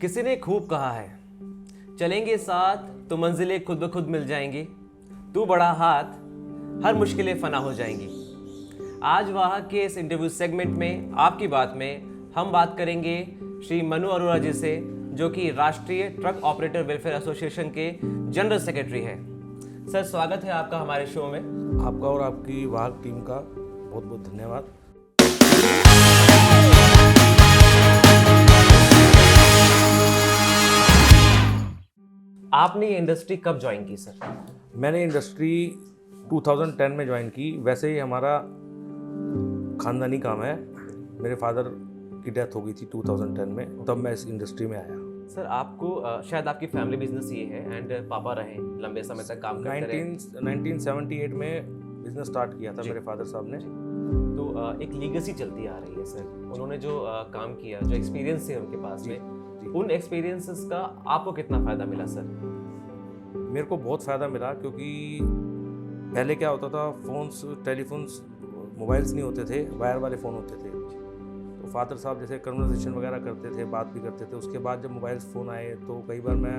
किसी ने खूब कहा है, चलेंगे साथ तो मंजिलें खुद ब खुद मिल जाएंगी, तू बड़ा हाथ हर मुश्किलें फना हो जाएंगी। आज वहाँ के इस इंटरव्यू सेगमेंट में आपकी बात में हम बात करेंगे श्री मनु अरोड़ा जी से, जो कि राष्ट्रीय ट्रक ऑपरेटर वेलफेयर एसोसिएशन के जनरल सेक्रेटरी है। सर, स्वागत है आपका हमारे शो में। आपका और आपकी वाहक टीम का बहुत बहुत धन्यवाद। आपने ये इंडस्ट्री कब ज्वाइन की सर? मैंने इंडस्ट्री 2010 में ज्वाइन की। वैसे ही हमारा ख़ानदानी काम है। मेरे फादर की डेथ हो गई थी 2010 में, तब मैं इस इंडस्ट्री में आया। सर, आपको शायद आपकी फैमिली बिजनेस ये है एंड पापा रहे लंबे समय तक काम करते रहे। 1978 में बिजनेस स्टार्ट किया था मेरे फादर साहब ने। तो एक लीगेसी चलती आ रही है सर। उन्होंने जो काम किया, जो एक्सपीरियंस है उनके पास में, उन एक्सपीरियंसेस का आपको कितना फ़ायदा मिला सर? मेरे को बहुत फ़ायदा मिला, क्योंकि पहले क्या होता था, फ़ोन्स, टेलीफोन्स, मोबाइल्स नहीं होते थे, वायर वाले फ़ोन होते थे। तो फादर साहब जैसे कन्वर्सेशन वगैरह करते थे, बात भी करते थे। उसके बाद जब मोबाइल फ़ोन आए तो कई बार मैं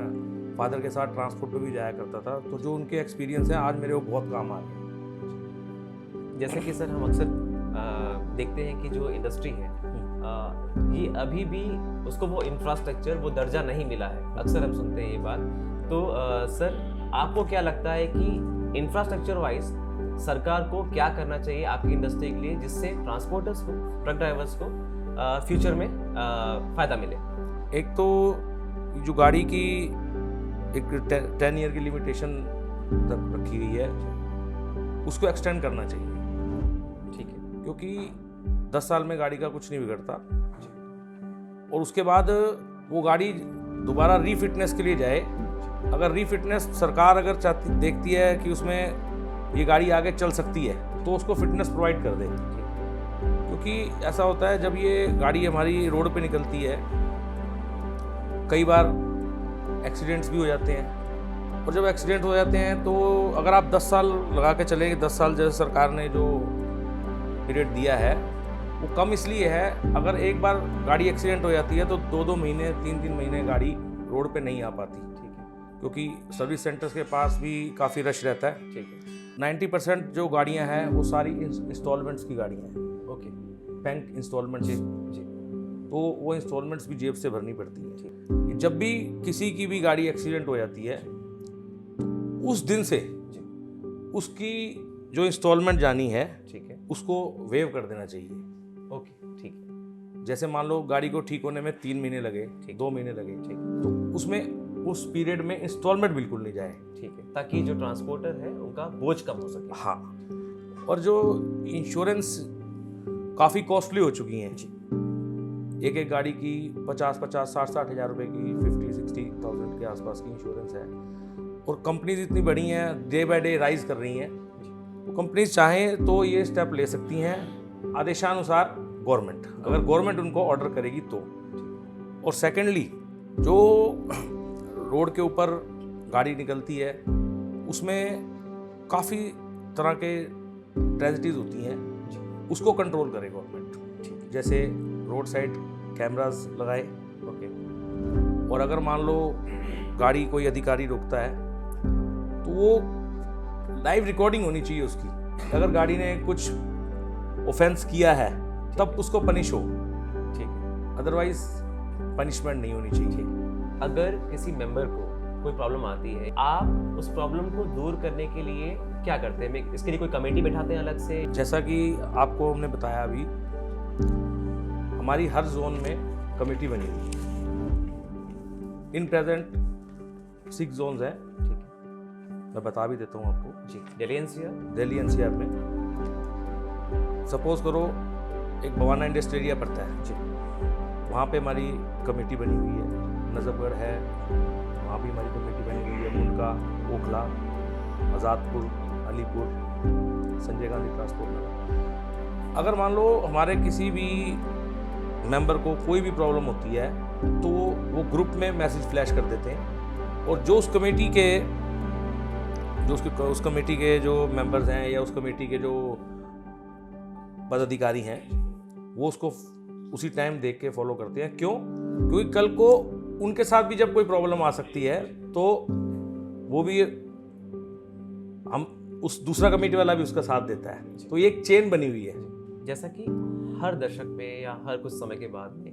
फादर के साथ ट्रांसपोर्ट पे भी जाया करता था। तो जो उनके एक्सपीरियंस हैं आज मेरे को बहुत काम आ रहे हैं। जैसे कि सर हम अक्सर देखते हैं कि जो इंडस्ट्री है ये अभी भी उसको वो इंफ्रास्ट्रक्चर, वो दर्जा नहीं मिला है। अक्सर हम सुनते हैं ये बात। तो सर, आपको क्या लगता है कि इंफ्रास्ट्रक्चर वाइज सरकार को क्या करना चाहिए आपकी इंडस्ट्री के लिए, जिससे ट्रांसपोर्टर्स को, ट्रक ड्राइवर्स को फ्यूचर में फ़ायदा मिले? एक तो जो गाड़ी की एक 10 ईयर की लिमिटेशन तक रखी गई है, उसको एक्सटेंड करना चाहिए। ठीक है, क्योंकि 10 साल में गाड़ी का कुछ नहीं बिगड़ता, और उसके बाद वो गाड़ी दोबारा रीफिटनेस के लिए जाए। अगर रीफिटनेस सरकार अगर देखती है कि उसमें ये गाड़ी आगे चल सकती है, तो उसको फिटनेस प्रोवाइड कर दे। क्योंकि ऐसा होता है, जब ये गाड़ी हमारी रोड पे निकलती है, कई बार एक्सीडेंट्स भी हो जाते हैं। और जब एक्सीडेंट हो जाते हैं तो अगर आप 10 साल लगा के चलेंगे, 10 साल जैसे सरकार ने जो पीरियड दिया है वो कम इसलिए है, अगर एक बार गाड़ी एक्सीडेंट हो जाती है तो 2-2 महीने, 3-3 महीने गाड़ी रोड पे नहीं आ पाती। ठीक है, क्योंकि सर्विस सेंटर्स के पास भी काफ़ी रश रहता है। ठीक है। 90% जो गाड़ियां हैं वो सारी इंस्टॉलमेंट्स की गाड़ियां हैं। ओके, बैंक इंस्टॉलमेंट जी, तो वो इंस्टॉलमेंट्स भी जेब से भरनी पड़ती है। जब भी किसी की भी गाड़ी एक्सीडेंट हो जाती है, उस दिन से उसकी जो इंस्टॉलमेंट जानी है, ठीक है, उसको वेव कर देना चाहिए। ओके, ठीक है। जैसे मान लो गाड़ी को ठीक होने में 3 महीने लगे, 2 महीने लगे, ठीक, तो उसमें उस पीरियड में इंस्टॉलमेंट बिल्कुल नहीं जाए। ठीक है, ताकि जो ट्रांसपोर्टर है उनका बोझ कम हो सके। हाँ, और जो इंश्योरेंस काफ़ी कॉस्टली हो चुकी हैं, एक एक गाड़ी की 50-50, 60-60 हज़ार रुपये की, 50-60,000 के आसपास की इंश्योरेंस है। और कंपनीज इतनी बड़ी हैं, डे बाय डे राइज कर रही हैं। तो कंपनीज चाहें तो ये स्टेप ले सकती हैं, आदेशानुसार गवर्नमेंट, अगर गवर्नमेंट उनको ऑर्डर करेगी तो। और सेकेंडली, जो रोड के ऊपर गाड़ी निकलती है उसमें काफ़ी तरह के ट्रेजेडीज होती हैं, उसको कंट्रोल करे गवर्नमेंट। जैसे रोड साइड कैमरास लगाए। ओके, और अगर मान लो गाड़ी कोई अधिकारी रोकता है तो वो लाइव रिकॉर्डिंग होनी चाहिए उसकी। अगर गाड़ी ने कुछ ऑफेंस किया है तब उसको पनिश हो, ठीक है, अदरवाइज पनिशमेंट नहीं होनी चाहिए। अगर किसी मेंबर को कोई प्रॉब्लम आती है, आप उस प्रॉब्लम को दूर करने के लिए क्या करते हैं? इसके लिए कोई कमेटी बैठाते हैं अलग से? जैसा कि आपको हमने बताया अभी, हमारी हर जोन में कमेटी बनी हुई है। इन प्रेजेंट 6 जोन्स हैं। ठीक है, मैं बता भी देता हूँ आपको जी। दिल्ली एनसीआर में सपोज करो एक भवाना इंडस्ट्री एरिया पड़ता है जी, वहाँ पे हमारी कमेटी बनी हुई है। नजफगढ़ है, वहाँ भी हमारी कमेटी बनी हुई है। मुनका, ओखला, आज़ादपुर, अलीपुर, संजय गांधी ट्रांसपोर्ट नगर। अगर मान लो हमारे किसी भी मेंबर को कोई भी प्रॉब्लम होती है तो वो ग्रुप में मैसेज फ्लैश कर देते हैं, और जो उस कमेटी के जो मेंबर्स हैं या उस कमेटी के जो पदाधिकारी हैं, वो उसको उसी टाइम देख के फॉलो करते हैं। क्यों? क्योंकि कल को उनके साथ भी जब कोई प्रॉब्लम आ सकती है तो वो भी हम उस दूसरा कमेटी वाला भी उसका साथ देता है, तो ये एक चेन बनी हुई है। जैसा कि हर दशक में या हर कुछ समय के बाद में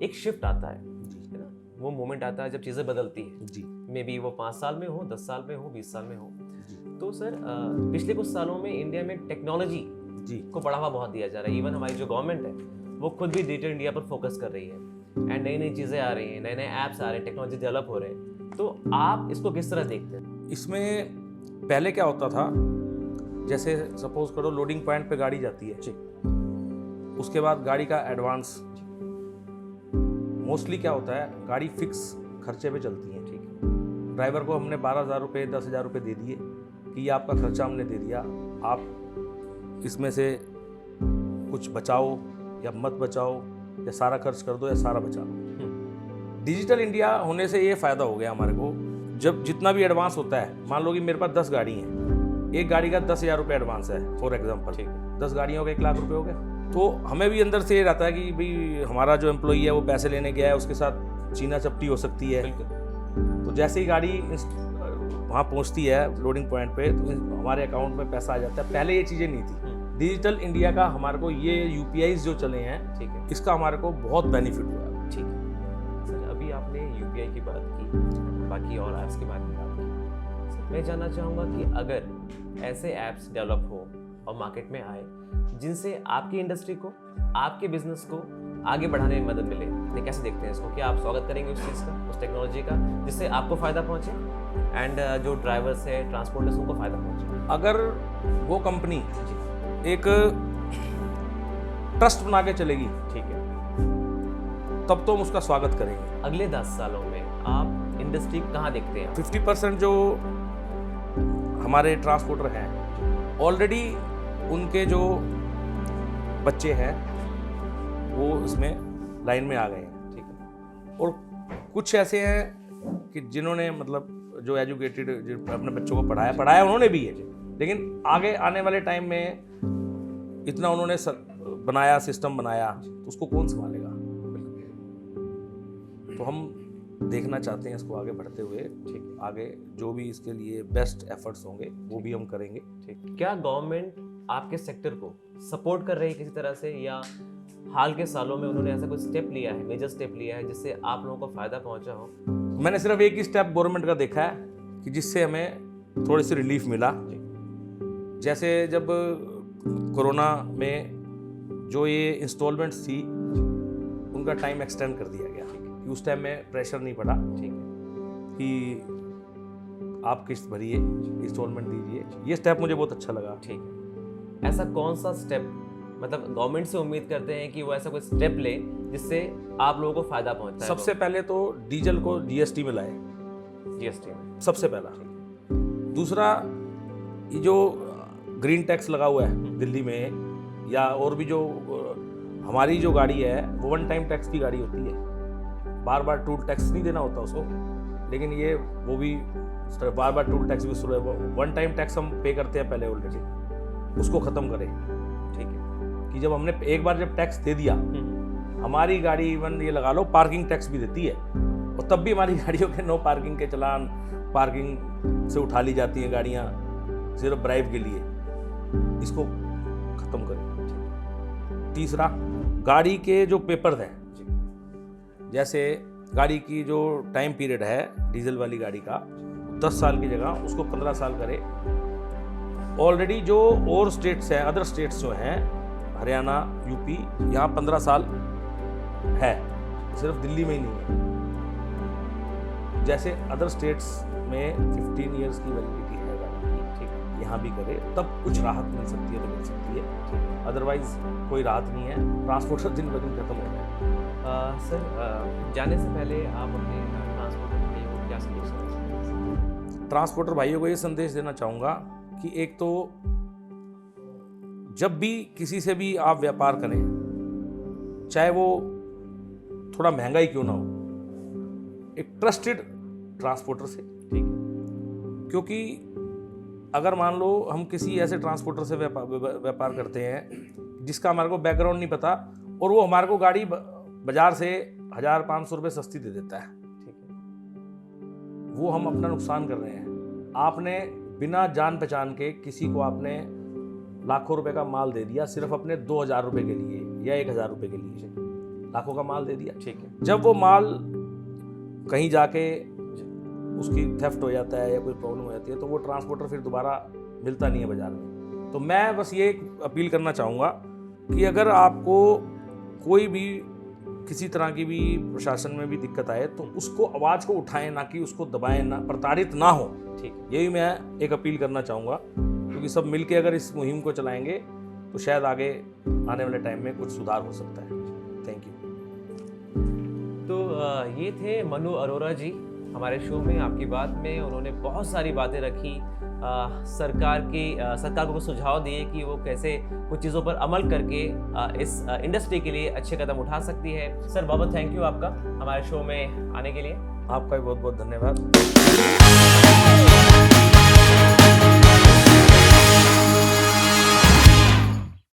एक शिफ्ट आता है ना, वो मोमेंट आता है जब चीज़ें बदलती है जी मे बी वो 5 साल में हो, 10 साल में हो, 20 साल में हो। तो सर पिछले कुछ सालों में इंडिया में टेक्नोलॉजी जी को बढ़ावा बहुत दिया जा रहा है। इवन हमारी जो गवर्नमेंट है वो खुद भी डिजिटल इंडिया पर फोकस कर रही है एंड नई नई चीज़ें आ रही हैं, नए नए ऐप्स आ रहे हैं, टेक्नोलॉजी डेवलप हो रहे हैं। तो आप इसको किस तरह देखते हैं? इसमें पहले क्या होता था, जैसे सपोज करो लोडिंग पॉइंट पे गाड़ी जाती है, उसके बाद गाड़ी का एडवांस, मोस्टली क्या होता है गाड़ी फिक्स खर्चे पे चलती है। ठीक है, ड्राइवर को हमने 12,000 रुपये 10,000 रुपये दे दिए कि ये आपका खर्चा हमने दे दिया, आप इसमें से कुछ बचाओ या मत बचाओ, या सारा खर्च कर दो या सारा बचा लो। डिजिटल इंडिया होने से ये फ़ायदा हो गया हमारे को, जब जितना भी एडवांस होता है, मान लो कि मेरे पास 10 गाड़ी हैं, एक गाड़ी का 10,000 रुपये एडवांस है फॉर एग्जाम्पल, ठीक है, 10 गाड़ियों का 1 लाख रुपये हो गया। तो हमें भी अंदर से ये रहता है कि भाई हमारा जो एम्प्लॉई है वो पैसे लेने गया है, उसके साथ चीना चपटी हो सकती है। बिल्कुल। तो जैसे ही गाड़ी वहाँ पहुँचती है लोडिंग पॉइंट पे, तो हमारे अकाउंट में पैसा आ जाता है। पहले ये चीज़ें नहीं थी। डिजिटल इंडिया का हमारे को ये यूपीआईज जो चले हैं, ठीक है, इसका हमारे को बहुत बेनिफिट हुआ है। ठीक है। सर अभी आपने यूपीआई की बात की, बाकी और ऐप्स के बारे में बात की। सर मैं जानना चाहूँगा कि अगर ऐसे ऐप्स डेवलप हो और मार्केट में आए जिनसे आपकी इंडस्ट्री को, आपके बिजनेस को आगे बढ़ाने में मदद मिले, तो कैसे देखते हैं इसको? क्या आप स्वागत करेंगे उस चीज़ का, उस टेक्नोलॉजी का, जिससे आपको फ़ायदा पहुँचे एंड जो ड्राइवर्स है, ट्रांसपोर्टर्स, उनको फ़ायदा पहुँचे? अगर वो कंपनी एक ट्रस्ट बना के चलेगी, ठीक है, तब तो हम उसका स्वागत करेंगे। अगले 10 सालों में आप इंडस्ट्री कहाँ देखते हैं? 50% जो हमारे ट्रांसपोर्टर हैं, ऑलरेडी उनके जो बच्चे हैं वो इसमें लाइन में आ गए हैं। ठीक है, और कुछ ऐसे हैं कि जिन्होंने मतलब जो एजुकेटेड, जो अपने बच्चों को पढ़ाया उन्होंने भी है, लेकिन आगे आने वाले टाइम में इतना उन्होंने बनाया, सिस्टम बनाया, तो उसको कौन संभालेगा? तो हम देखना चाहते हैं इसको आगे बढ़ते हुए। ठीक है, आगे जो भी इसके लिए बेस्ट एफर्ट्स होंगे वो भी हम करेंगे। ठीक। क्या गवर्नमेंट आपके सेक्टर को सपोर्ट कर रही है किसी तरह से, या हाल के सालों में उन्होंने ऐसा कोई स्टेप लिया है, मेजर स्टेप लिया है जिससे आप लोगों को फायदा पहुंचा हो? मैंने सिर्फ एक ही स्टेप गवर्नमेंट का देखा है कि जिससे हमें थोड़ी सी रिलीफ मिला। जैसे जब कोरोना में जो ये इंस्टॉलमेंट्स थी, उनका टाइम एक्सटेंड कर दिया गया कि उस टाइम में प्रेशर नहीं पड़ा। ठीक है, कि आप किस्त भरिए, इंस्टॉलमेंट दीजिए। ये स्टेप मुझे बहुत अच्छा लगा। ठीक है। ऐसा कौन सा स्टेप, मतलब गवर्नमेंट से उम्मीद करते हैं कि वो ऐसा कोई स्टेप ले जिससे आप लोगों को फायदा पहुंचता है? सबसे पहले तो डीजल को जीएसटी में लाए, जीएसटी में सबसे पहला। दूसरा, ये जो ग्रीन टैक्स लगा हुआ है दिल्ली में, या और भी जो हमारी जो गाड़ी है वो 1 टाइम टैक्स की गाड़ी होती है, बार बार टूल टैक्स नहीं देना होता उसको, लेकिन ये वो भी बार बार टूल टैक्स भी शुरू है। 1 टाइम टैक्स हम पे करते हैं पहले ऑलरेडी, उसको ख़त्म करें। ठीक है, कि जब हमने एक बार जब टैक्स दे दिया, हमारी गाड़ी इवन ये लगा लो पार्किंग टैक्स भी देती है, और तब भी हमारी गाड़ियों के नो पार्किंग के चलान, पार्किंग से उठा ली जाती हैं गाड़ियाँ सिर्फ ब्राइब के लिए। इसको ख़त्म करें। तीसरा, गाड़ी के जो पेपर्स हैं, जैसे गाड़ी की जो टाइम पीरियड है डीजल वाली गाड़ी का 10 साल की जगह उसको 15 साल करे। ऑलरेडी जो और स्टेट्स हैं, अदर स्टेट्स जो हैं, हरियाणा, यूपी, यहाँ 15 साल है, सिर्फ दिल्ली में ही नहीं है। जैसे अदर स्टेट्स में 15 ईयर्स की वैलिडिटी है गाड़ी की, ठीक है, यहाँ भी करे, तब कुछ राहत मिल सकती है तो मिल सकती है, अदरवाइज कोई राहत नहीं है। ट्रांसपोर्टर दिन ब दिन खत्म हो रहा है। सर जाने से पहले आप अपने ट्रांसपोर्टर भाइयों को क्या संदेश देना चाहेंगे? ट्रांसपोर्टर भाइयों को ये संदेश देना चाहूँगा कि एक तो जब भी किसी से भी आप व्यापार करें, चाहे वो थोड़ा महंगा ही क्यों ना हो, एक ट्रस्टेड ट्रांसपोर्टर से, ठीक है, क्योंकि अगर मान लो हम किसी ऐसे ट्रांसपोर्टर से व्यापार करते हैं जिसका हमारे को बैकग्राउंड नहीं पता, और वो हमारे को गाड़ी बाजार से 1,000-500 रुपये सस्ती दे देता है, वो हम अपना नुकसान कर रहे हैं। आपने बिना जान पहचान के किसी को आपने लाखों रुपए का माल दे दिया सिर्फ अपने 2,000 रुपए के लिए या 1,000 रुपए के लिए, लाखों का माल दे दिया। ठीक है। जब वो माल कहीं जाके उसकी थेफ्ट हो जाता है या कोई प्रॉब्लम हो जाती है तो वो ट्रांसपोर्टर फिर दोबारा मिलता नहीं है बाजार में। तो मैं बस ये अपील करना चाहूँगा कि अगर आपको कोई भी किसी तरह की भी प्रशासन में भी दिक्कत आए तो उसको आवाज़ को उठाएं, ना कि उसको दबाएं, ना प्रताड़ित ना हो। ठीक, यही मैं एक अपील करना चाहूँगा, क्योंकि सब मिलके अगर इस मुहिम को चलाएंगे तो शायद आगे आने वाले टाइम में कुछ सुधार हो सकता है। Thank you. तो ये थे मनु अरोरा जी हमारे शो में आपकी बात में। उन्होंने बहुत सारी बातें रखी, सरकार को सुझाव दिए कि वो कैसे कुछ चीज़ों पर अमल करके इस इंडस्ट्री के लिए अच्छे कदम उठा सकती है। सर बहुत बहुत थैंक यू आपका हमारे शो में आने के लिए। आपका भी बहुत बहुत धन्यवाद।